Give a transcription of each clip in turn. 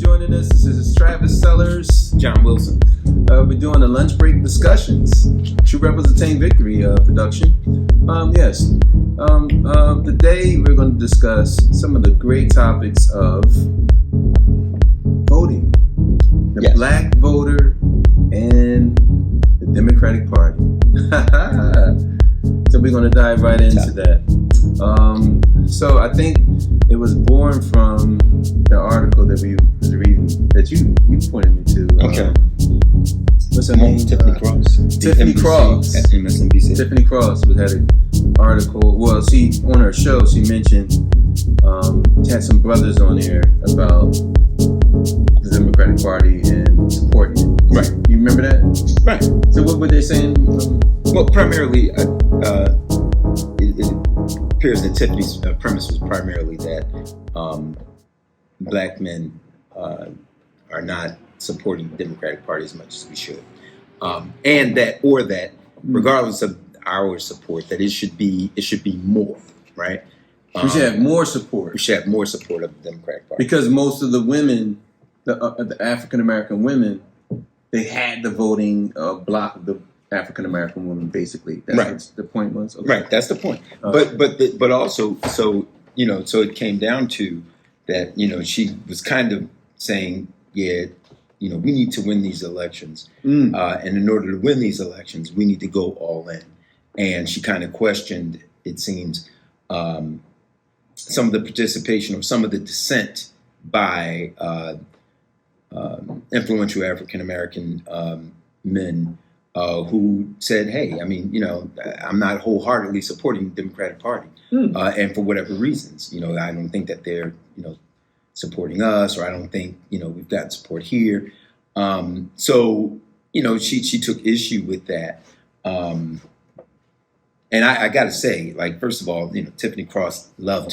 joining us. This is Travis Sellers, John Wilson. We're doing a lunch break discussions. True Representing Victory production. Today we're going to discuss some of the great topics of voting, the black voter, and the Democratic Party. So we're going to dive right into that. So I think it was born from the article that we was reading that you pointed me to. Okay. What's her name? Tiffany Cross. Tiffany Cross. At MSNBC. Tiffany Cross had an article. Well, she on her show she mentioned had some brothers on there about the Democratic Party and supporting it. Right. You remember that? Right. So what were they saying? Well, primarily, it appears that Tiffany's premise was primarily that black men are not supporting the Democratic Party as much as we should, and that regardless of our support, that it should be more, right? We should have more support. We should have more support of the Democratic Party because most of the women, the African American women, they had the voting block of the African American women, basically. That's right. What the point was. Okay. Right. That's the point. But also, so it came down to that. She was kind of saying, we need to win these elections, and in order to win these elections, we need to go all in. And she kind of questioned, it seems, some of the participation or some of the dissent by influential African American men who said, "Hey, I'm not wholeheartedly supporting the Democratic Party, and for whatever reasons, I don't think that they're, supporting us, or I don't think, we've got support here." So she took issue with that. And I got to say, first of all, Tiffany Cross, love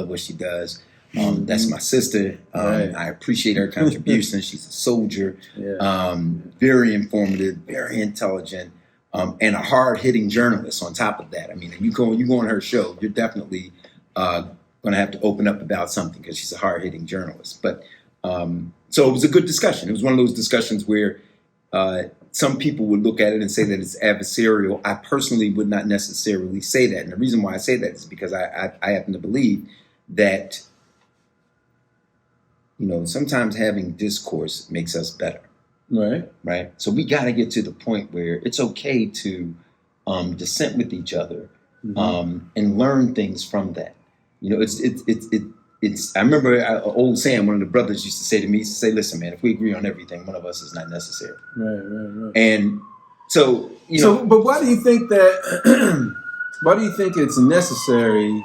what she does. That's my sister. Right. I appreciate her contribution. She's a soldier, very informative, very intelligent, and a hard-hitting journalist on top of that. You go on her show, you're definitely going to have to open up about something because she's a hard-hitting journalist. But so it was a good discussion. It was one of those discussions where some people would look at it and say that it's adversarial. I personally would not necessarily say that. And the reason why I say that is because I happen to believe that sometimes having discourse makes us better. Right. Right. So we got to get to the point where it's okay to dissent with each other, and learn things from that. It's. I remember an old saying one of the brothers used to say to me. He used to say, "Listen, man, if we agree on everything, one of us is not necessary." Right. And so but why do you think that? Why do you think it's necessary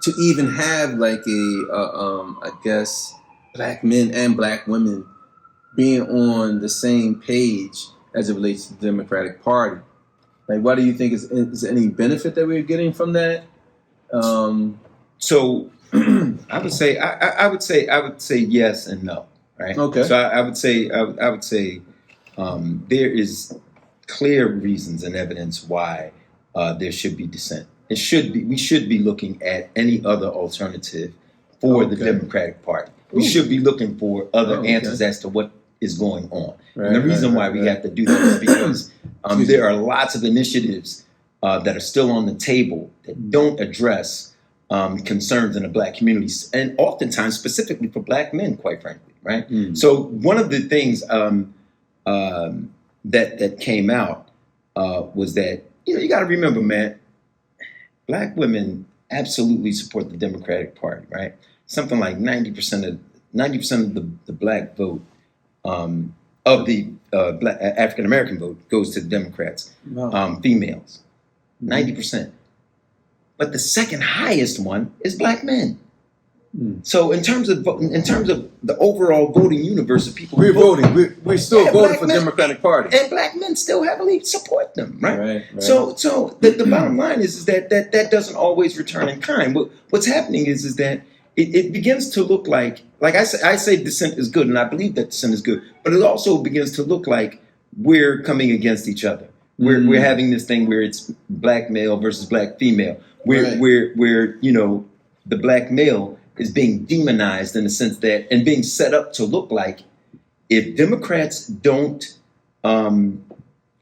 to even have I guess black men and black women being on the same page as it relates to the Democratic Party? Why do you think is there any benefit that we're getting from that? So I would say yes and no. Right. Okay. So I would say there is clear reasons and evidence why there should be dissent. We should be looking at any other alternative for the Democratic Party. We should be looking for other answers as to what is going on. And the reason why we have to do that is because there are lots of initiatives that are still on the table that don't address concerns in the black community, and oftentimes specifically for black men, quite frankly, right? So one of the things that came out was that you got to remember, man, black women absolutely support the Democratic Party, right? Something like 90% of the black vote of the black African American vote goes to the Democrats. Wow. Females, 90%. But the second highest one is black men. So in terms of the overall voting universe of people, we're voting. We're still voting for Democratic Party, and black men still heavily support them, right? So the bottom line is that doesn't always return in kind. What's happening is that it begins to look like I say dissent is good, and I believe that dissent is good, but it also begins to look like we're coming against each other. We're having this thing where it's black male versus black female. Where the black male is being demonized in the sense that, and being set up to look like, if Democrats don't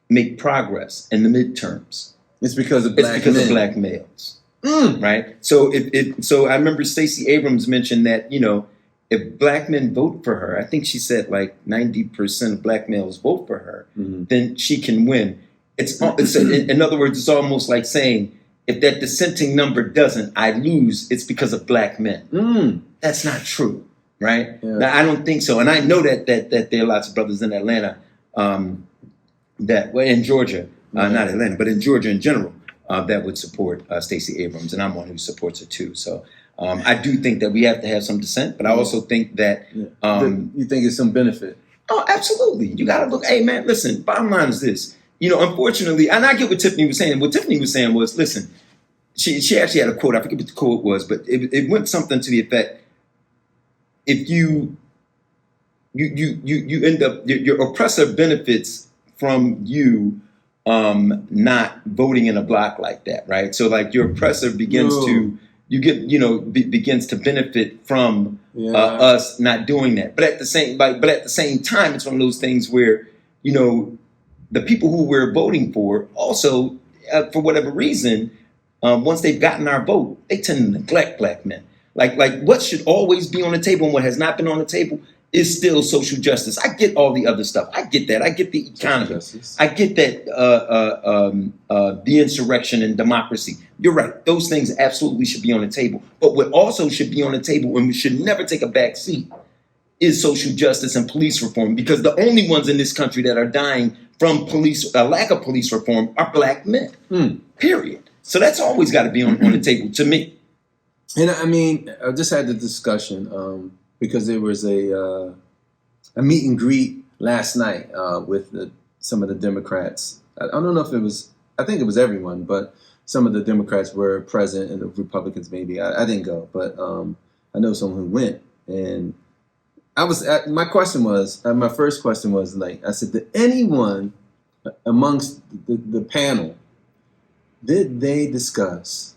make progress in the midterms, it's because of black males, right? So so I remember Stacey Abrams mentioned that, if black men vote for her, I think she said like 90% of black males vote for her, then she can win. In other words, it's almost like saying, if that dissenting number doesn't, I lose. It's because of black men. That's not true, right? Yeah. Now, I don't think so, and I know that there are lots of brothers in Atlanta, in Georgia, not Atlanta, but in Georgia in general, that would support Stacey Abrams, and I'm one who supports her too. So I do think that we have to have some dissent, but I also think that you think it's some benefit. Oh, absolutely. You got to look. Hey, man, listen. Bottom line is this. Unfortunately, and I get what Tiffany was saying. What Tiffany was saying was, listen, she actually had a quote. I forget what the quote was, but it went something to the effect: if you end up, your oppressor benefits from you not voting in a block like that, right? So like your oppressor begins begins to benefit from us not doing that. But at the same time, it's one of those things where the people who we're voting for also, for whatever reason, once they've gotten our vote, they tend to neglect black men. Like what should always be on the table and what has not been on the table is still social justice. I get all the other stuff. I get that. I get the economy. I get that the insurrection and democracy. You're right. Those things absolutely should be on the table. But what also should be on the table, and we should never take a back seat, is social justice and police reform. Because the only ones in this country that are dying from lack of police reform are black men. Period. So that's always got to be on the table to me. And I mean, I just had the discussion because there was a meet and greet last night with some of the Democrats. I don't know if it was, I think it was everyone, but some of the Democrats were present and the Republicans maybe. I didn't go, but I know someone who went. And my first question was like, I said, did anyone amongst the panel, did they discuss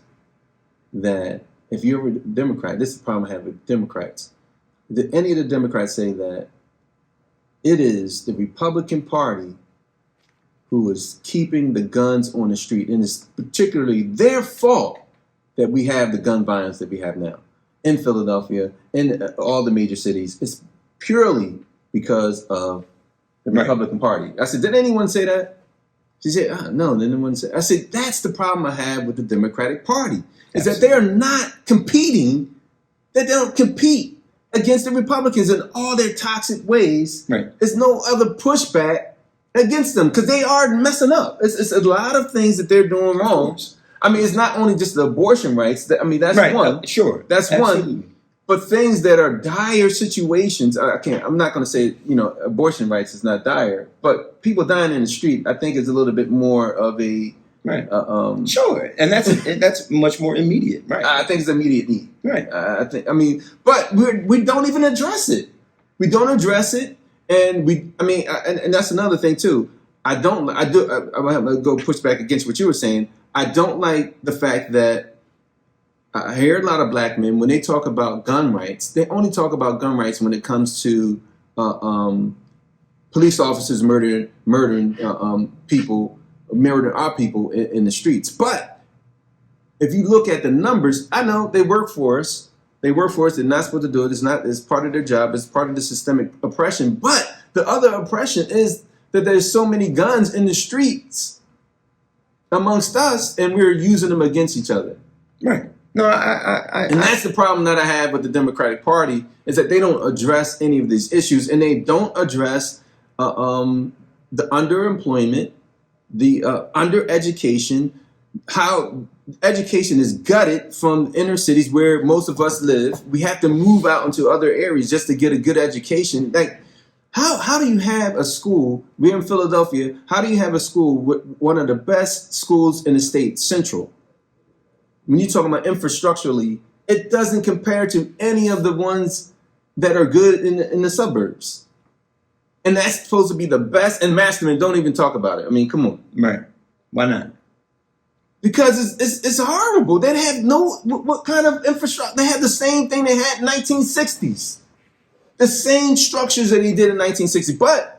that if you're a Democrat, this is the problem I have with Democrats, did any of the Democrats say that it is the Republican Party who is keeping the guns on the street, and it's particularly their fault that we have the gun violence that we have now in Philadelphia, in all the major cities? It's purely because of the Republican Party. I said, did anyone say that? She said, no, then anyone said. I said, that's the problem I have with the Democratic Party, is that they are not competing, that they don't compete against the Republicans in all their toxic ways. There's no other pushback against them because they are messing up. It's a lot of things that they're doing wrong. I mean, it's not only just the abortion rights. That's one. Sure. That's absolutely. One. But things that are dire situations, I'm not going to say, abortion rights is not dire, but people dying in the street, I think is a little bit more of a... sure. And that's much more immediate, right? I think it's immediate need. Right. But we don't even address it. We don't address it. And and that's another thing too. I'm going to go push back against what you were saying. I don't like the fact that I hear a lot of black men, when they talk about gun rights, they only talk about gun rights when it comes to police officers murdering people, murdering our people in the streets. But if you look at the numbers, I know they work for us. They're not supposed to do it. It's part of their job. It's part of the systemic oppression. But the other oppression is that there's so many guns in the streets amongst us, and we're using them against each other. Right. No, and that's the problem that I have with the Democratic Party, is that they don't address any of these issues, and they don't address the underemployment, the undereducation, how education is gutted from inner cities where most of us live. We have to move out into other areas just to get a good education. Like, how do you have a school? We're in Philadelphia. How do you have a school with one of the best schools in the state, Central? When you're talking about infrastructurally, it doesn't compare to any of the ones that are good in the suburbs. And that's supposed to be the best. And Masterman, don't even talk about it. I mean, come on. Right. Why not? because it's horrible. They have what kind of infrastructure? They had the same thing they had in 1960s. The same structures that he did in 1960, but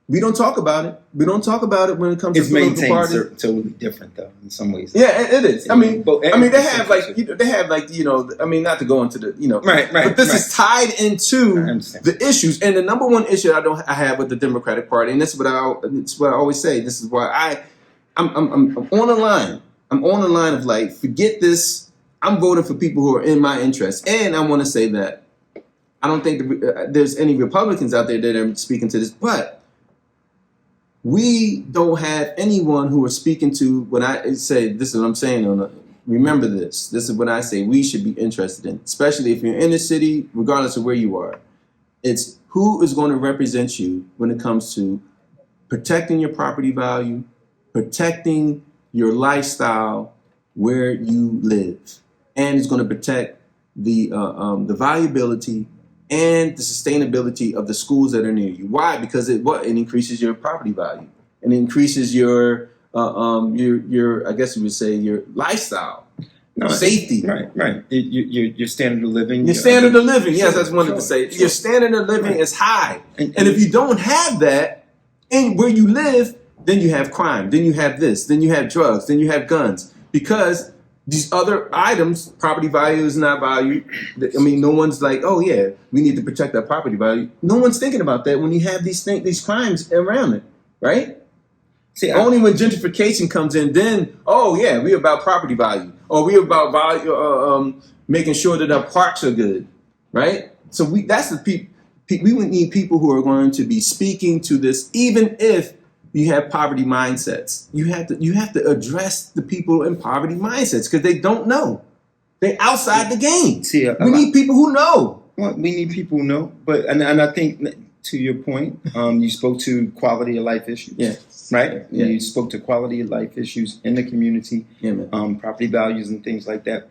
we don't talk about it. We don't talk about it when it comes to political parties. It's totally different, though, in some ways. Yeah, it is. I mean, they have not to go into the, right. But this is tied into the issues, and the number one issue I have with the Democratic Party, and this is what I always say. This is why I'm on the line. I'm on the line of like, forget this. I'm voting for people who are in my interest, and I want to say that I don't think there's any Republicans out there that are speaking to this, but we don't have anyone who are speaking to when I say, this is what I'm saying, remember this. This is what I say we should be interested in, especially if you're in the city, regardless of where you are. It's who is going to represent you when it comes to protecting your property value, protecting your lifestyle where you live, and it's going to protect the viability and the sustainability of the schools that are near you. Why? Because it increases your property value and it increases your I guess you would say your lifestyle, safety. Right. Your standard of living. Your standard of living. Yes, that's one to say. Your standard of living is high, and if you don't have that in where you live, then you have crime. Then you have this. Then you have drugs. Then you have guns because these other items, property value is not valued. I mean, no one's like, oh yeah, we need to protect our property value. No one's thinking about that when you have these crimes around it, right? See, only when gentrification comes in, then we're about property value, or we're about value, making sure that our parks are good, right? So that's the people. We would need people who are going to be speaking to this, even if you have poverty mindsets. You have to address the people in poverty mindsets because they don't know. They're outside the game. See, we need people who know. Well, we need people who know. But and I think to your point, you spoke to quality of life issues. Yeah. Right? Yeah. You spoke to quality of life issues in the community, property values and things like that.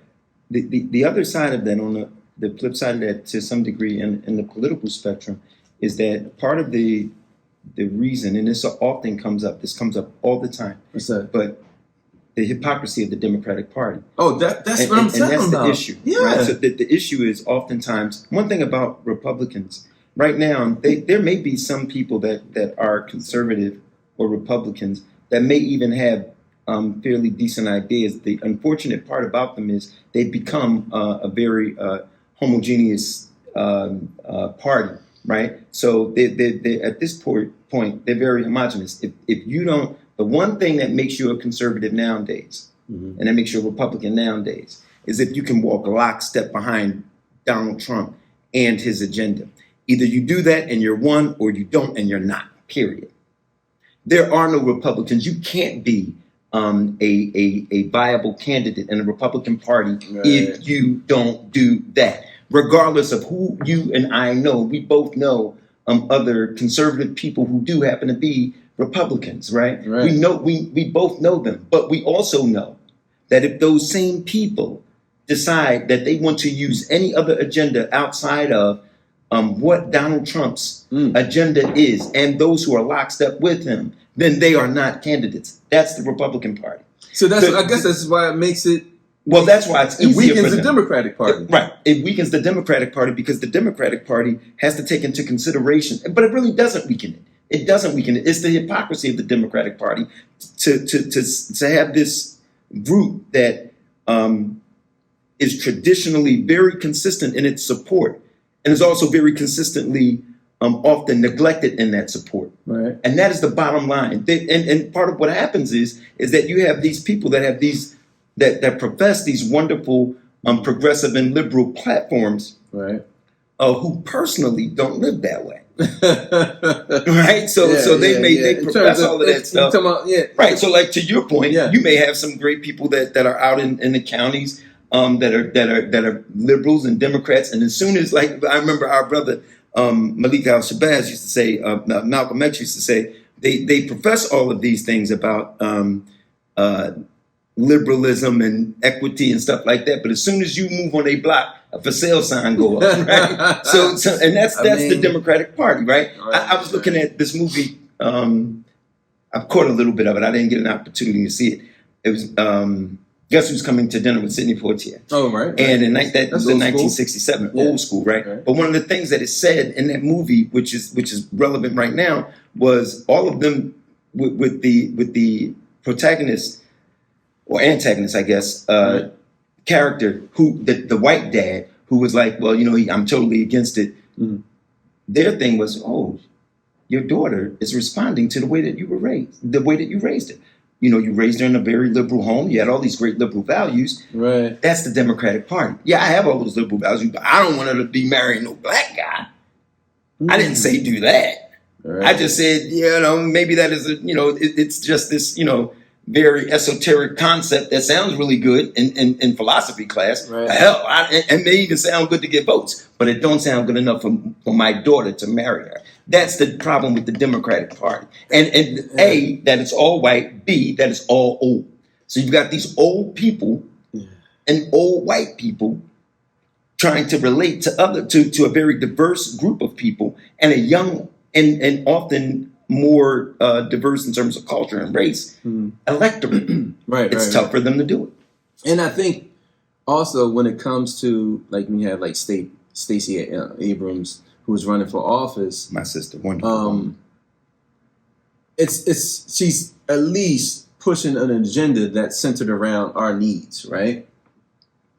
The other side of that, on the flip side of that, to some degree, in the political spectrum, is that part of the reason, and this often comes up all the time. What's that? But the hypocrisy of the Democratic Party. Oh, that's what I'm talking about. And that's the issue. Yeah. Right? So the issue is oftentimes, one thing about Republicans, right now, there may be some people that are conservative or Republicans that may even have fairly decent ideas. The unfortunate part about them is they've become a very homogeneous party. Right, so they at this point they're very homogenous. If you don't, the one thing that makes you a conservative nowadays, and that makes you a Republican nowadays, is if you can walk lockstep behind Donald Trump and his agenda. Either you do that and you're one, or you don't and you're not. Period. There are no Republicans. You can't be a viable candidate in the Republican Party if you don't do that. Regardless of who you and I know, we both know other conservative people who do happen to be Republicans, right? We know we both know them, but we also know that if those same people decide that they want to use any other agenda outside of what Donald Trump's agenda is, and those who are lockstep with him, then they are not candidates. That's the Republican Party. So I guess that's why it makes it. Well, that's why it's easier. It weakens the Democratic Party. Right. It weakens the Democratic Party because the Democratic Party has to take into consideration, but it really doesn't weaken it. It doesn't weaken it. It's the hypocrisy of the Democratic Party to have this group that is traditionally very consistent in its support and is also very consistently often neglected in that support. Right. And that is the bottom line. And part of what happens is that you have these people that have these that profess these wonderful progressive and liberal platforms, right? Who personally don't live that way, right? So they profess all of that stuff, right? So, like, to your point, you may have some great people that are out in the counties that are liberals and Democrats, and as soon as, like, I remember our brother Malik Al-Shabazz used to say, Malcolm X used to say, they profess all of these things about liberalism and equity and stuff like that, but as soon as you move on a block, a for sale sign go up, right? so and that's the Democratic Party, right? I was looking at this movie. I've caught a little bit of it. I didn't get an opportunity to see it. It was Guess Who's Coming to Dinner with Sidney Poitier. Oh, right. And in that was in 1967, Yeah. old school, right? But one of the things that is said in that movie, which is relevant right now, was all of them with the protagonist or antagonist, I guess, character who the white dad who was like, well, I'm totally against it. Mm-hmm. Their thing was, oh, your daughter is responding to the way that you were raised, the way that you raised her. You raised her in a very liberal home. You had all these great liberal values. Right. That's the Democratic Party. Yeah, I have all those liberal values, but I don't want her to be marrying no black guy. I didn't say do that. Right. I just said, maybe that is it's just this, very esoteric concept that sounds really good in philosophy class. Right. Hell, and may even sound good to get votes, but it don't sound good enough for my daughter to marry her. That's the problem with the Democratic Party. And A, that it's all white. B, that it's all old. So you've got these old people and old white people trying to relate to a very diverse group of people, and a young and often more diverse in terms of culture and race electorate. It's tough for them to do it. And I think also when it comes to like when you have like Stacey Abrams who was running for office, my sister, wonderful. She's at least pushing an agenda that's centered around our needs, right?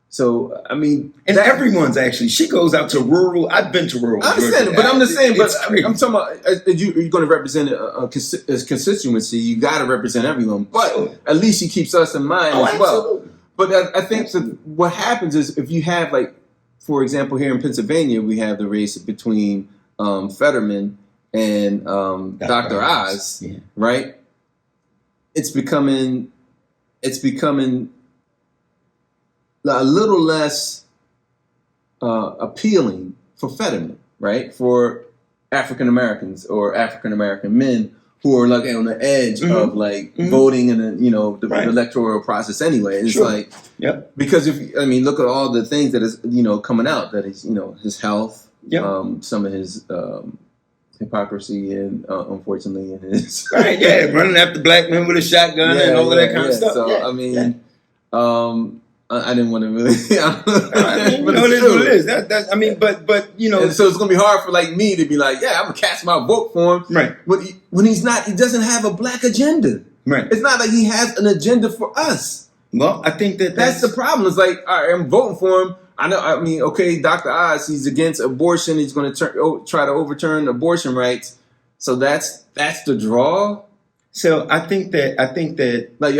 So I mean, and everyone's actually. She goes out to rural. I've been to rural. I understand, Georgia. but I'm just saying. But crazy. I'm talking about you're going to represent a constituency. You got to represent everyone, but at least she keeps us in mind as well. Absolutely. But I think that what happens is if you have like, for example, here in Pennsylvania, we have the race between Fetterman and Dr. Oz, right? It's becoming a little less appealing for Fetterman, right? For African Americans or African American men who are like on the edge of like voting in the electoral process anyway. It's like, because look at all the things that is coming out, that is his health, some of his hypocrisy and unfortunately in his running after black men with a shotgun and all of that kind of stuff. So I didn't want to really. But it is what it is. But And so it's gonna be hard for like me to be like, yeah, I'm gonna cast my vote for him. Right. When he's not, he doesn't have a black agenda. Right. It's not like he has an agenda for us. Well, I think that's the problem. It's like, all right, I'm voting for him. Okay, Dr. Oz, he's against abortion. He's going to try to overturn abortion rights. So that's the draw. So I think that like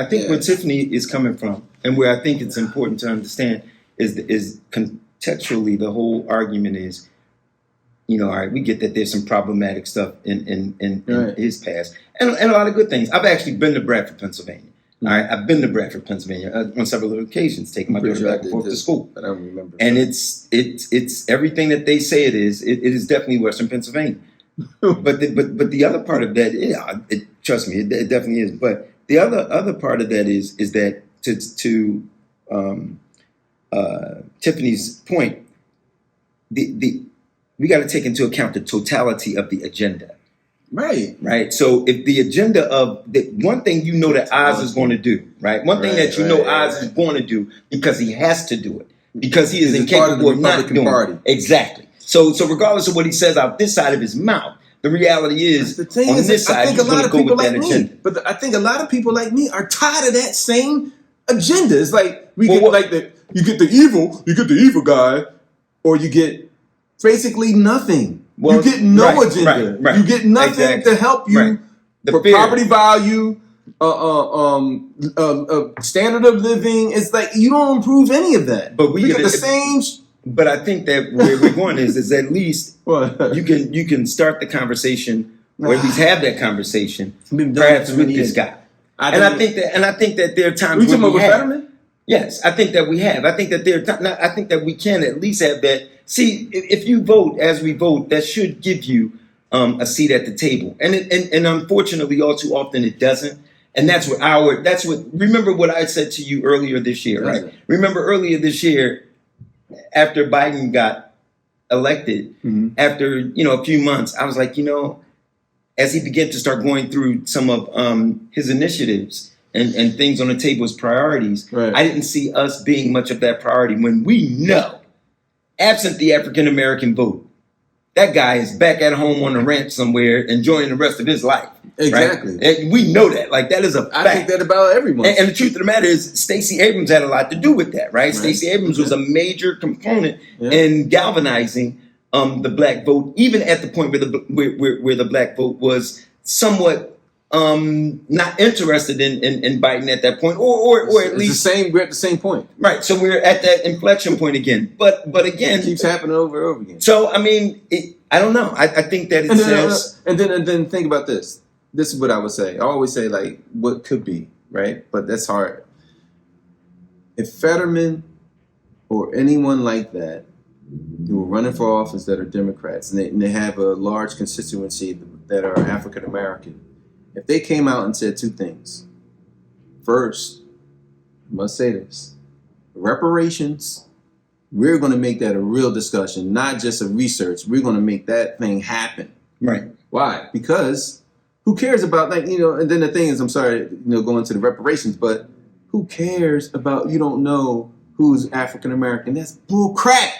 I think where Tiffany is coming from, and where I think it's important to understand is contextually the whole argument is, all right, we get that there's some problematic stuff in his past, and a lot of good things. I've actually been to Bradford, Pennsylvania. All right, I've been to Bradford, Pennsylvania on several occasions, taking my daughter back and forth to school. I don't remember. And it's everything that they say it is. It is definitely Western Pennsylvania. but the other part of that, trust me, it definitely is. But the other part of that is that to Tiffany's point, we got to take into account the totality of the agenda. Right. So if the agenda of one thing that Oz is going to do, right? One thing that Oz is going to do because he has to do it, because he is incapable of not doing it. Exactly. So regardless of what he says out this side of his mouth, the reality is on this side he's going to go with that agenda. But I think a lot of people like me are tired of that same agenda. It's like you get the evil guy, or you get basically nothing. You get no agenda. Right. You get nothing to help you for property value, standard of living. It's like you don't improve any of that. But we get the same. But I think that where we're going is at least you can start the conversation, or at least have that conversation, perhaps with this guy. I think that there are times when we have. Fetterman? Yes, I think that we have. I think that I think that we can at least have that. See, if you vote as we vote, that should give you a seat at the table, and unfortunately, all too often it doesn't. And that's what remember what I said to you earlier this year, right? Remember earlier this year, after Biden got elected, after a few months, I was like, as he began to start going through some of his initiatives, and things on the table as priorities, Right. I didn't see us being much of that priority when we know, absent the African American vote, that guy is back at home on the ranch somewhere enjoying the rest of his life. Exactly. Right? And we know that. Like, that is a fact. I think that about everyone. And the truth of the matter is, Stacey Abrams had a lot to do with that, right? Stacey Abrams was a major component in galvanizing the black vote, even at the point where the black vote was somewhat not interested in Biden at that point, or at least we're at the same point, right? So we're at that inflection point again. But again, it keeps happening over and over again. So I mean, I don't know. I think that it says, and then think about this. This is what I would say. I always say, like, what could be, right? But that's hard. If Fetterman or anyone like that who are running for office that are Democrats and they have a large constituency that are African American, if they came out and said two things. First, I must say this: reparations. We're going to make that a real discussion, not just a research. We're going to make that thing happen. Right. Why? Because who cares about, like, and then the thing is, I'm sorry, going to the reparations, but who cares about, you don't know who's African American? That's bull crap.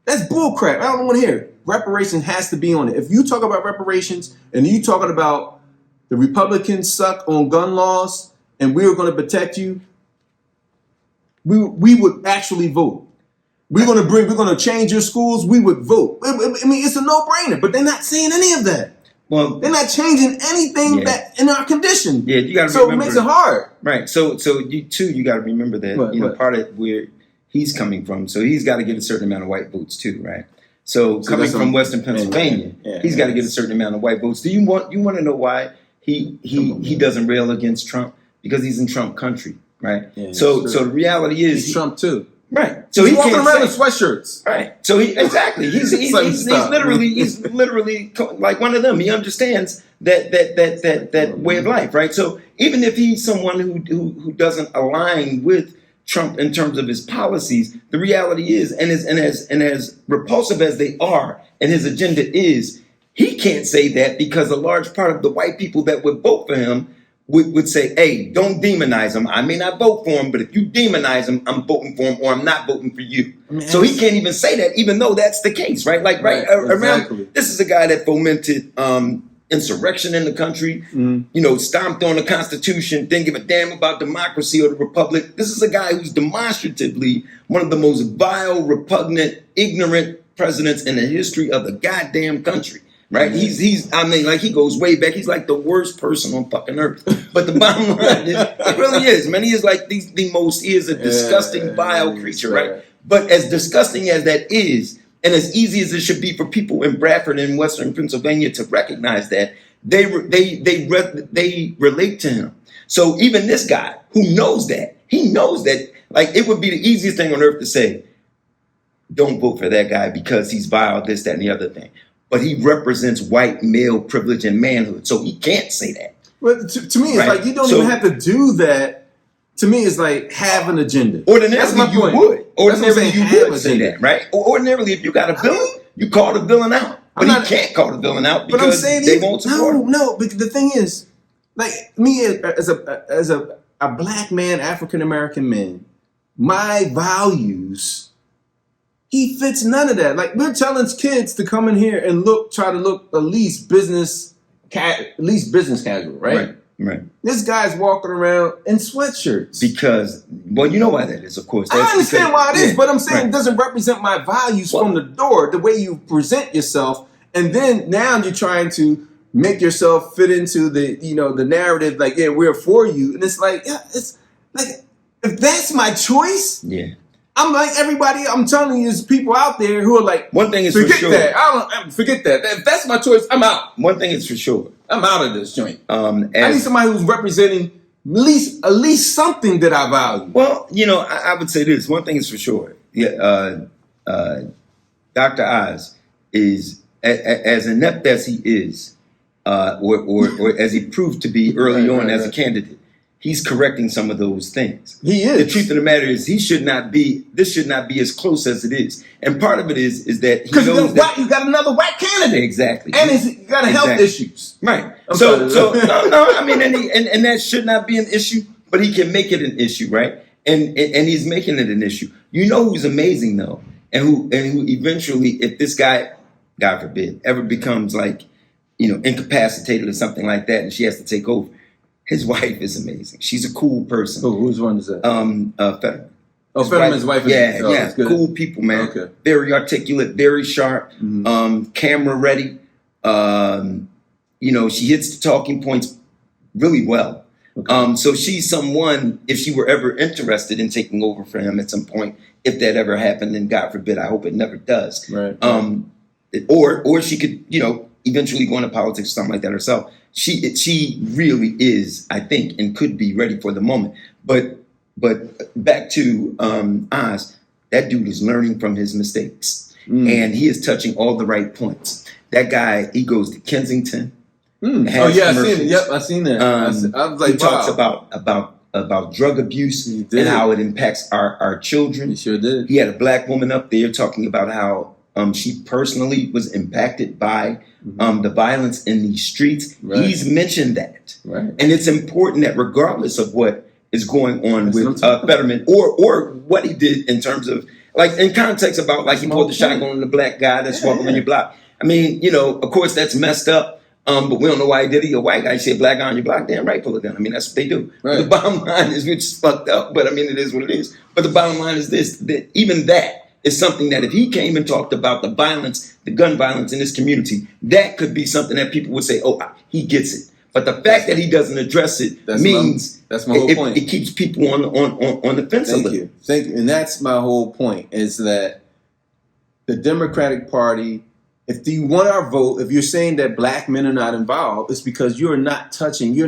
That's bull crap. I don't want to hear it. Reparations has to be on it. If you talk about reparations and you talking about the Republicans suck on gun laws and we're going to protect you, we would actually vote. We're going to change your schools. We would vote. I mean, it's a no-brainer, but they're not saying any of that. Well, they're not changing anything that in our condition. Yeah, you got to so remember. It makes it hard. Right. So you got to remember that part of where he's coming from. So he's got to get a certain amount of white votes too, right? So coming from Western Pennsylvania, he's got to get a certain amount of white votes. Do you want to know why he doesn't rail against Trump? Because he's in Trump country, right? Yeah, so the reality is he's Trump too. Right. So he's walking around in sweatshirts. Right. So he's literally like one of them. He understands that way of life, right? So even if he's someone who doesn't align with Trump in terms of his policies, the reality is, and as repulsive as they are, and his agenda is, he can't say that because a large part of the white people that would vote for him would say, hey, don't demonize him. I may not vote for him, but if you demonize him, I'm voting for him or I'm not voting for you. So he can't even say that, even though that's the case, right? Like, around, this is a guy that fomented insurrection in the country, stomped on the Constitution, didn't give a damn about democracy or the republic. This is a guy who's demonstratively one of the most vile, repugnant, ignorant presidents in the history of the goddamn country. Right? He goes way back. He's like the worst person on fucking earth. But the bottom line is, it really is, man. He is like he is a disgusting, vile creature, right? But as disgusting as that is, and as easy as it should be for people in Bradford and Western Pennsylvania to recognize that, they relate to him. So even this guy who knows that, he knows that, like, it would be the easiest thing on earth to say, don't vote for that guy because he's vile, this, that, and the other thing. But he represents white male privilege and manhood, so he can't say that. Well, to me, it's like you don't even have to do that. To me, it's like have an agenda. Ordinarily, you would. Ordinarily, you would say that, right? Ordinarily, if you got a villain, you call the villain out. But he can't call the villain out because they won't support him. No, because the thing is, like me as a black man, African American man, my values. He fits none of that. Like, we're telling kids to come in here and try to look at least business casual, right? Right. This guy's walking around in sweatshirts. Because, well, you know why that is, of course. I understand why it is, but I'm saying it doesn't represent my values from the door, the way you present yourself. And then now you're trying to make yourself fit into the narrative, like, yeah, we're for you. And it's like, it's like, if that's my choice. Yeah. I'm like everybody. I'm telling you, there's people out there who are like, one thing is forget for sure. that. Forget that. If that's my choice, I'm out. One thing is for sure. I'm out of this joint. I need somebody who's representing at least something that I value. Well, I would say this. One thing is for sure. Yeah, Dr. Oz is as inept as he is, or as he proved to be early on as a candidate. He's correcting some of those things. He is. The truth of the matter is, this should not be as close as it is. And part of it is that because you got another white candidate. Exactly. And he's got health issues. Right. So no, I mean, and that should not be an issue. but he can make it an issue, right? And he's making it an issue. You know who's amazing though, and who eventually, if this guy, God forbid, ever becomes like, incapacitated or something like that, and she has to take over. His wife is amazing. She's a cool person. Oh, whose one is that? Fetterman. Fetterman's wife is cool people, man. Okay. Very articulate, very sharp, camera ready. She hits the talking points really well. Okay. So she's someone, if she were ever interested in taking over for him at some point, if that ever happened, and God forbid, I hope it never does. Right. Or she could, eventually go into politics or something like that herself. She really is, I think, and could be ready for the moment. But back to Oz, that dude is learning from his mistakes, and he is touching all the right points. That guy, he goes to Kensington. Oh yeah, I seen it. Yep, I seen that. I was like, he talks about drug abuse and how it impacts our children. He sure did. He had a black woman up there talking about how she personally was impacted by the violence in these streets. Right. He's mentioned that, right. And it's important that regardless of what is going on with Fetterman or what he did in terms of like in context about like he pulled the shotgun on the black guy that's walking on your block. I mean, of course that's messed up. But we don't know why he did it. You're a white guy, you see a black guy on your block, damn right, pull a gun. I mean, that's what they do. Right. The bottom line is, which is fucked up, but I mean, it is what it is. But the bottom line is this, that even that is something that if he came and talked about the violence, the gun violence in this community, that could be something that people would say, oh, he gets it. But the fact that he doesn't address it means that's my whole point. It keeps people on the fence a little. Thank you. And that's my whole point, is that the Democratic Party, if you want our vote, if you're saying that black men are not involved, it's because you're not touching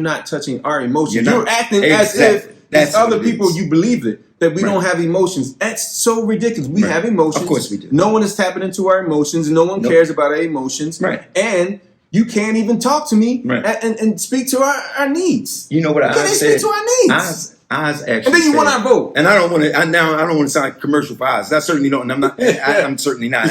our emotions. You're acting as if there's other people you believe it, that we don't have emotions. That's so ridiculous. We have emotions. Of course we do. No one is tapping into our emotions. No one cares about our emotions. Right. And you can't even talk to me and speak to our needs. You know what I said? Speak to our needs. Oz actually, and then you want our vote, and I don't want to. I don't want to sound like a commercial for Oz. I certainly don't. And I'm not. I'm certainly not.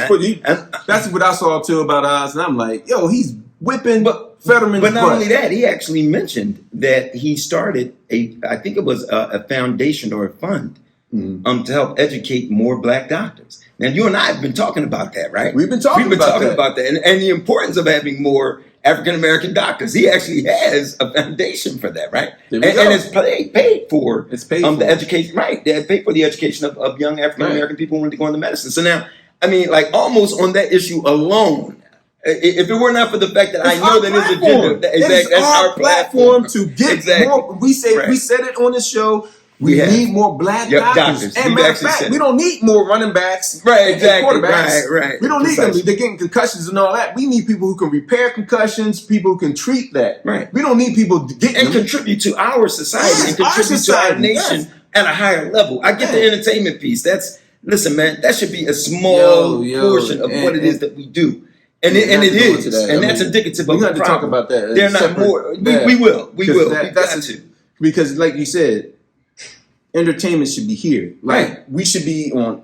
That's what I saw too about Oz, and I'm like, yo, he's whipping Fetterman's But not butt. only that, he actually mentioned that he started I think it was a foundation or a fund to help educate more black doctors. Now you and I have been talking about that, right? We've been talking about that, and the importance of having more African American doctors. He actually has a foundation for that, right? And it's paid for. It's paid for the education, right? They paid for the education of young African American people who want to go into medicine. So now, I mean, like almost on that issue alone, if it were not for the fact that I know that his agenda, that's our platform to get more. We said it on the show. We need more black doctors. And matter of fact, we don't need more running backs and quarterbacks. Right. We don't need them. They're getting concussions and all that. We need people who can repair concussions, people who can treat that. Right. We don't need people to get contribute to our society and contribute to our nation at a higher level. I get the entertainment piece. Listen, man, that should be a small portion of what it is that we do. And it is. And that's indicative of the problem. We have to talk about that. They're not more. We will. We got to. Because like you said, entertainment should be here. Like we should be on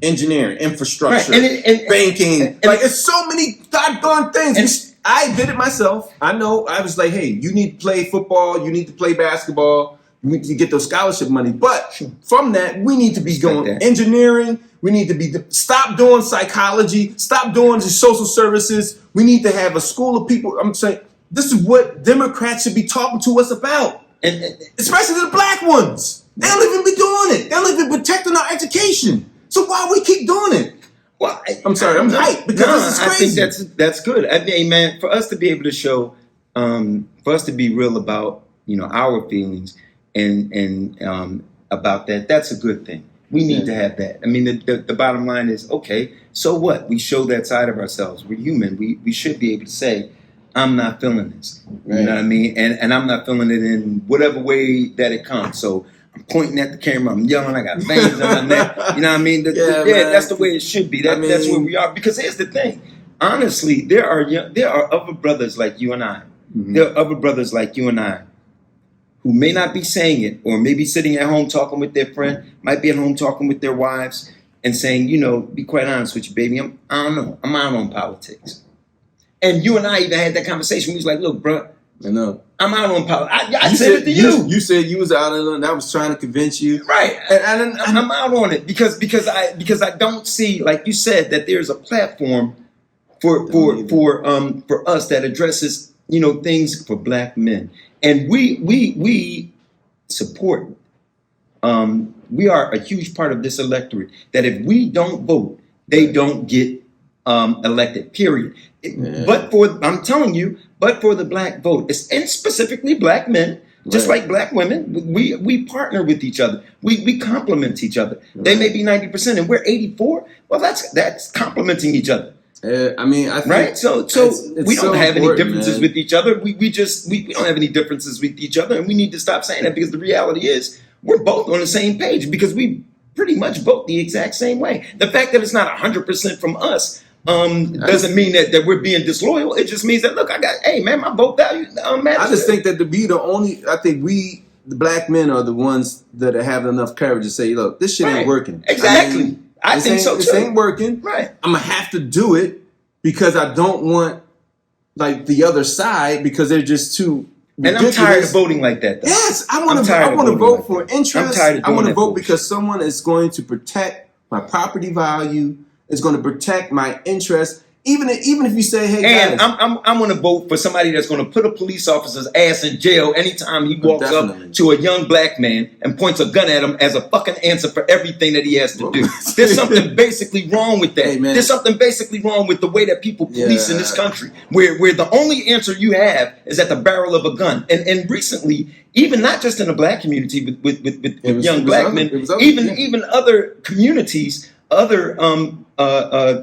engineering, infrastructure, banking. Like it's so many doggone things. I did it myself. I know. I was like, hey, you need to play football. You need to play basketball. You need to get those scholarship money. But from that, we need to be going engineering. We need to be stop doing psychology. Stop doing the social services. We need to have a school of people. I'm saying this is what Democrats should be talking to us about, and especially the black ones. They don't even be doing it. They don't even protecting our education. So why we keep doing it? Well, I'm sorry, I'm hyped because this is crazy. I think that's good. I mean, man, for us to be able to show, for us to be real about our feelings and about that's a good thing. We need to have that. I mean, the bottom line is, okay, so what? We show that side of ourselves. We're human. We should be able to say, I'm not feeling this. Right. You know what I mean? And I'm not feeling it in whatever way that it comes. So I'm pointing at the camera. I'm yelling. I got veins on my neck. You know what I mean? That's the way it should be. That's where we are. Because here's the thing. Honestly, there are other brothers like you and I. Mm-hmm. There are other brothers like you and I who may not be saying it, or maybe sitting at home talking with their friend, might be at home talking with their wives and saying, be quite honest with you, baby, I don't know. I'm out on politics. And you and I even had that conversation. We was like, look, bro, I know. I'm out on politics. I You said it to you. You said you was out on it, and I was trying to convince you. Right. And I'm out on it because I don't see, like you said, that there's a platform for us that addresses, you know, things for black men. And we support. We are a huge part of this electorate that if we don't vote, they don't get elected, period. But I'm telling you, but for the black vote, and specifically black men, just like black women, we partner with each other. We complement each other. They may be 90% and we're 84. Well, that's complementing each other. I mean, I think right. So we don't have any differences with each other. We don't have any differences with each other, and we need to stop saying that because the reality is we're both on the same page because we pretty much vote the exact same way. The fact that it's not 100% from us doesn't mean that we're being disloyal. It just means that, look, hey man, my vote value matters. I just think that we, the black men, are the ones that have enough courage to say, look, this shit ain't working. Exactly. I think so too. This ain't working. Right. I'm gonna have to do it because I don't want like the other side because they're just too ridiculous. And I'm tired of voting like that, though. Yes, I want to vote for interest. I'm tired of I want to vote bullshit. because someone is going to protect my property value, is going to protect my interest. Even if you say, hey, and guys, I'm going to vote for somebody that's going to put a police officer's ass in jail anytime he walks up to a young black man and points a gun at him as a fucking answer for everything that he has to do. There's something basically wrong with that. Hey, there's something basically wrong with the way that people police in this country, where the only answer you have is at the barrel of a gun. And recently, even not just in the black community with young black men, even other communities, other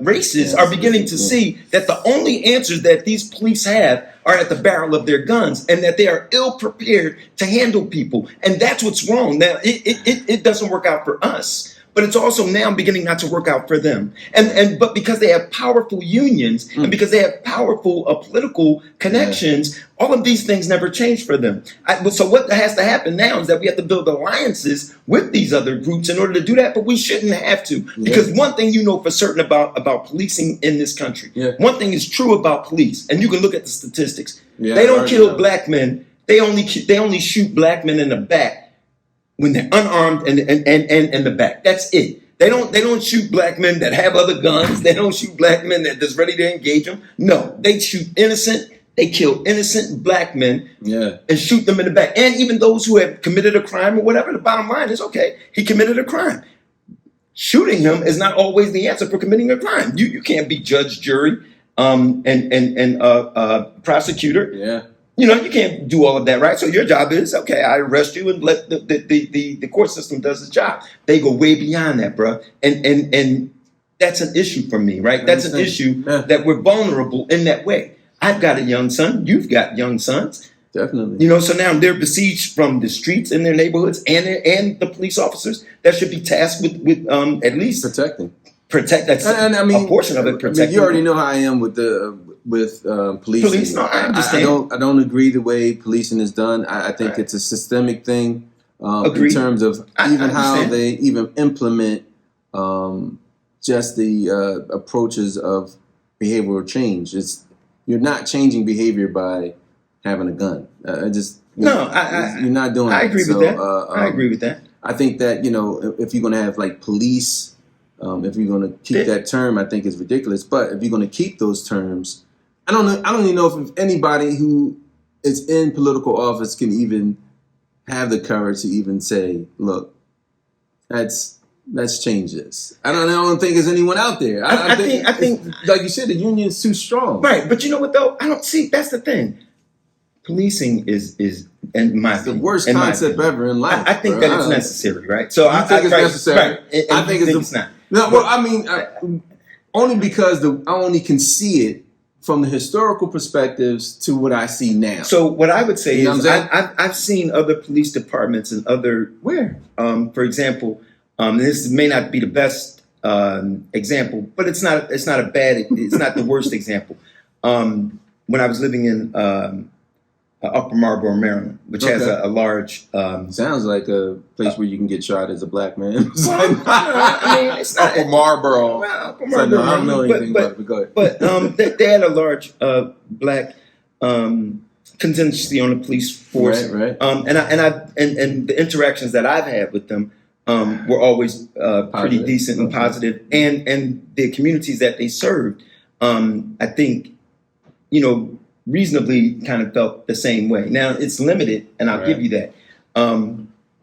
races are beginning to see that the only answers that these police have are at the barrel of their guns, and that they are ill prepared to handle people. And that's what's wrong. Now, it doesn't work out for us, but it's also now beginning not to work out for them. But because they have powerful unions and because they have powerful political connections, all of these things never change for them. So what has to happen now is that we have to build alliances with these other groups in order to do that, but we shouldn't have to. Because one thing you know for certain about policing in this country, one thing is true about police, and you can look at the statistics. They don't kill black men. They only shoot black men in the back when they're unarmed and in the back. That's it. They don't shoot black men that have other guns. They don't shoot black men that's ready to engage them. No, they shoot innocent. They kill innocent black men and shoot them in the back. And even those who have committed a crime or whatever, the bottom line is, okay, he committed a crime. Shooting him is not always the answer for committing a crime. You can't be judge, jury, and prosecutor. Yeah. You know, you can't do all of that, right? So your job is, okay, I arrest you and let the court system does its job. They go way beyond that, bro. And that's an issue for me, right? That's an issue that we're vulnerable in that way. I've got a young son. You've got young sons. Definitely. You know, so now they're besieged from the streets in their neighborhoods and the police officers that should be tasked with at least protect. That's I mean, a portion of it. Protecting. I mean, you already know how I am with policing. Police, no, I understand. I don't agree the way policing is done. I think it's a systemic thing in terms of even how they even implement just the approaches of behavioral change. You're not changing behavior by having a gun. You're not doing. I agree with that. I agree with that. I think that, you know, if you're going to have like police, if you're going to keep that term, I think it's ridiculous. But if you're going to keep those terms, I don't even know if anybody who is in political office can even have the courage to even say, look, let's change this. I don't think there's anyone out there. I think like you said, the union's too strong. Right, but you know what though? I don't see. That's the thing. Policing is in my the worst concept ever in life. I think that it's necessary, right? So I think it's necessary. Right. I think it's not. No, well, I mean, only because I only can see it from the historical perspectives to what I see now. So what I would say is I've seen other police departments and other for example. This may not be the best example, but it's not the worst example. When I was living in Upper Marlboro, Maryland, which has a large sounds like a place where you can get shot as a black man. I mean, it's not Upper Marlboro. Upper Marlboro, I don't know anything about it, but go ahead. But they had a large black contingency on the police force. Right. And the interactions that I've had with them were always pretty decent and positive. And the communities that they served, I think, reasonably kind of felt the same way. Now it's limited, and I'll give you that.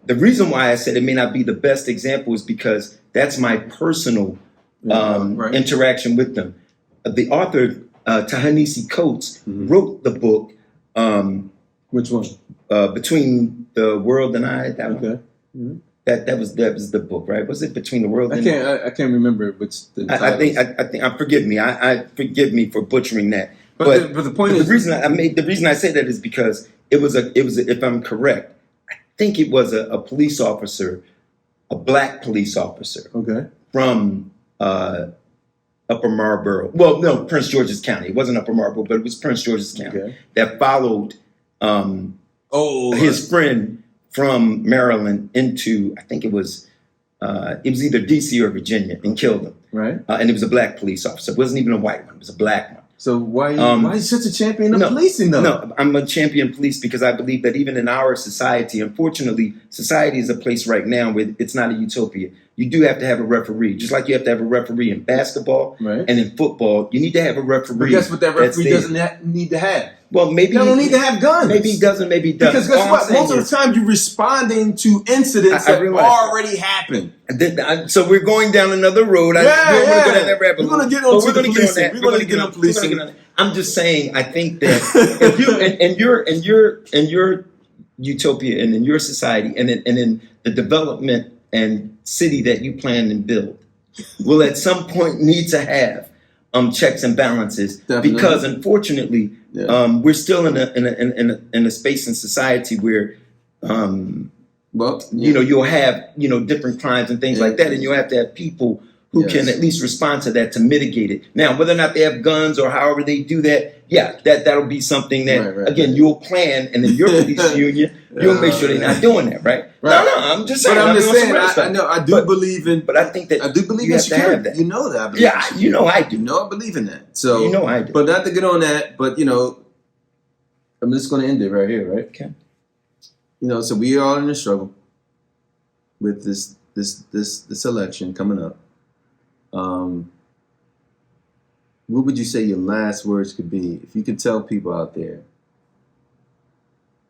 The reason why I said it may not be the best example is because that's my personal interaction with them. The author, Ta-Nehisi Coates, wrote the book. Which one? Between the World and I. That one. Mm-hmm. That was the book, right? Was it Between the World? I can't remember which. I think. Forgive me. Forgive me for butchering that. But the point is, the reason I say that is because it was if I'm correct, I think it was a police officer, a black police officer, from Upper Marlboro. Well, no, Prince George's County. It wasn't Upper Marlboro, but it was Prince George's County that followed his friend from Maryland into, I think it was either DC or Virginia, and killed him. Right. And it was a black police officer. It wasn't even a white one. It was a black one. So why are you such a champion of policing, though? No, I'm a champion of police because I believe that even in our society, unfortunately, society is a place right now where it's not a utopia. You do have to have a referee, just like you have to have a referee in basketball and in football. You need to have a referee. But guess what that referee doesn't need to have? Well, maybe they don't need to have guns. Maybe he doesn't. Maybe he doesn't. Because guess what? Most of the time, you're responding to incidents that already happened. So we're going down another road. We're going to get on policing. We're going to get on policing. I'm just saying. I think that if you and your utopia and in your society and in the development and city that you plan and build, will at some point need to have checks and balances. Definitely. Because unfortunately, we're still in a space in society where you'll have different crimes and things like that, and you'll have to have people who can at least respond to that to mitigate it. Now, whether or not they have guns or however they do that, that'll be something that again you'll plan, and in your police union you'll make sure they're not doing that, right? No, I'm just saying. But I'm just saying. I know. I do believe in. But I think that I do believe in security. You know that. I believe I do. You know I believe in that. So I do. But not to get on that. But I'm just going to end it right here, right? Okay. So we are all in a struggle with this election coming up. What would you say your last words could be if you could tell people out there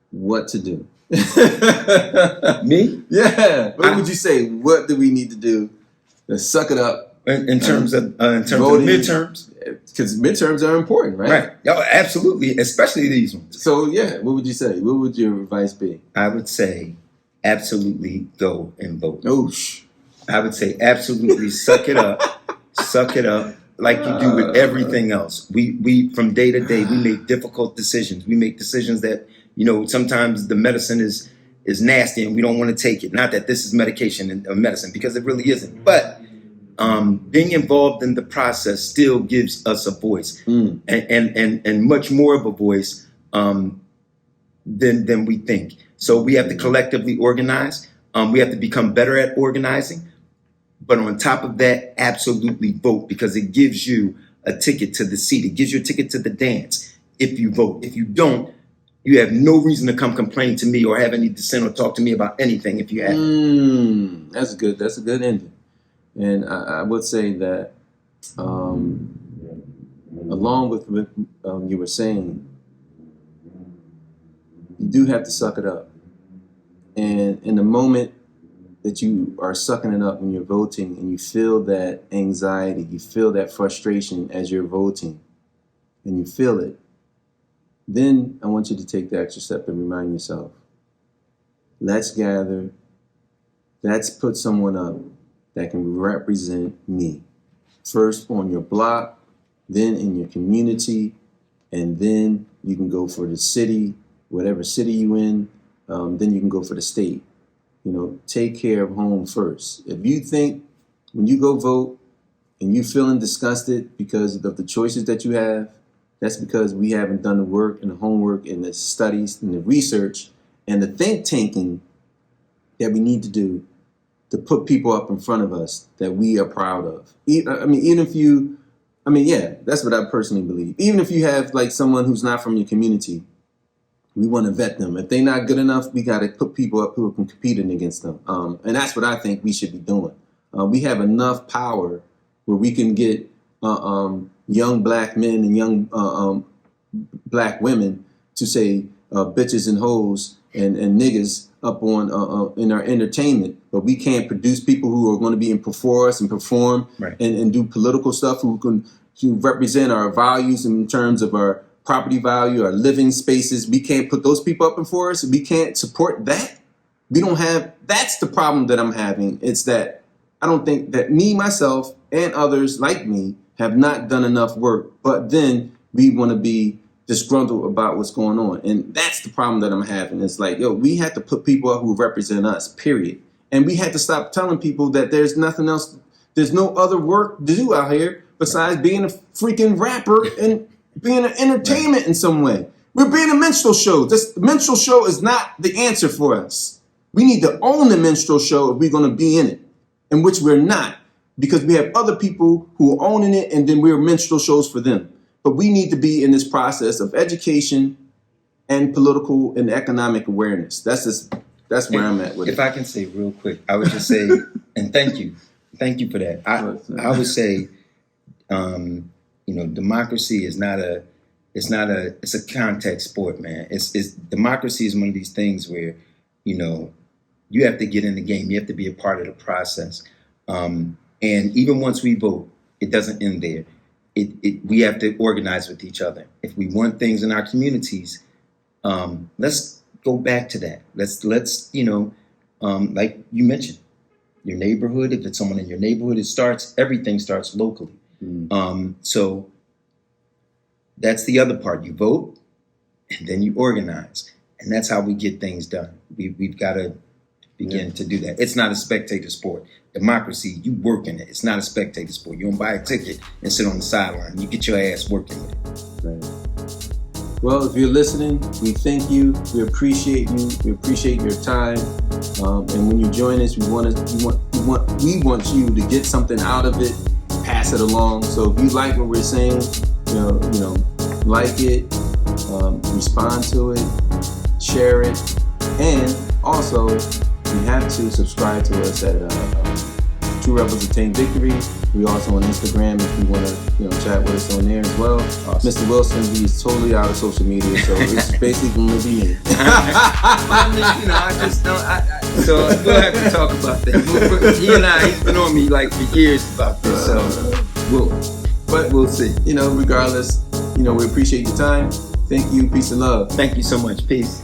what to do? Me? Yeah. What would you say? What do we need to do to suck it up in terms of midterms? Because midterms are important, right? Right. Oh, absolutely, especially these ones. So what would you say? What would your advice be? I would say absolutely go and vote. Oosh. I would say absolutely suck it up. Suck it up like you do with everything else. We from day to day, we make difficult decisions. We make decisions that, sometimes the medicine is nasty and we don't want to take it. Not that this is medication and medicine, because it really isn't. But being involved in the process still gives us a voice and much more of a voice than we think. So we have to collectively organize. We have to become better at organizing. But on top of that, absolutely vote, because it gives you a ticket to the seat. It gives you a ticket to the dance if you vote. If you don't, you have no reason to come complain to me or have any dissent or talk to me about anything if you have. That's a good ending. And I would say that along with what you were saying, you do have to suck it up. And in the moment that you are sucking it up when you're voting and you feel that anxiety, you feel that frustration as you're voting, and you feel it, then I want you to take the extra step and remind yourself, let's gather, let's put someone up that can represent me. First on your block, then in your community, and then you can go for the city, whatever city you in, then you can go for the state. Take care of home first. If you think when you go vote and you feeling disgusted because of the choices that you have, that's because we haven't done the work and the homework and the studies and the research and the think tanking that we need to do to put people up in front of us that we are proud of. That's what I personally believe. Even if you have like someone who's not from your community, we want to vet them. If they're not good enough, we got to put people up who can compete against them. And that's what I think we should be doing. We have enough power where we can get young black men and young black women to say bitches and hoes and niggas up on in our entertainment, but we can't produce people who are going to be in before us and perform Right. and do political stuff who can to represent our values in terms of our property value, our living spaces. We can't put those people up before us. We can't support that. We don't have. That's the problem that I'm having. It's that I don't think that me, myself, and others like me have not done enough work. But then we want to be disgruntled about what's going on, and that's the problem that I'm having. It's like, yo, we have to put people up who represent us. Period. And we had to stop telling people that there's nothing else. There's no other work to do out here besides being a freaking rapper and being an entertainment in some way. We're being a minstrel show. This minstrel show is not the answer for us. We need to own the minstrel show if we're going to be in it, in which we're not, because we have other people who are owning it, and then we're minstrel shows for them. But we need to be in this process of education and political and economic awareness. That's where I'm at with it. If I can say real quick, I would just say, and thank you for that. I would say, democracy is it's a contact sport, man. It's democracy is one of these things where, you have to get in the game. You have to be a part of the process. And even once we vote, it doesn't end there. We have to organize with each other. If we want things in our communities, let's go back to that. Let's like you mentioned, your neighborhood. If it's someone in your neighborhood, everything starts locally. So that's the other part. You vote, and then you organize, and that's how we get things done. We've got to begin to do that. It's not a spectator sport. Democracy, you work in it. It's not a spectator sport. You don't buy a ticket and sit on the sideline. You get your ass working with it. Right. Well, if you're listening, we thank you. We appreciate you. We appreciate your time. And when you join us, we want you to get something out of it. Pass it along. So if you like what we're saying, like it, respond to it, share it, and also you have to subscribe to us at Two Rebels Attain Victory. We also on Instagram if you want to chat with us on there as well. Awesome. Mr. Wilson, he's totally out of social media, so it's basically going to be me. I just don't. So we'll have to talk about that. He and he's been on me like for years about this, so we'll see. Regardless, we appreciate your time. Thank you. Peace and love. Thank you so much. Peace.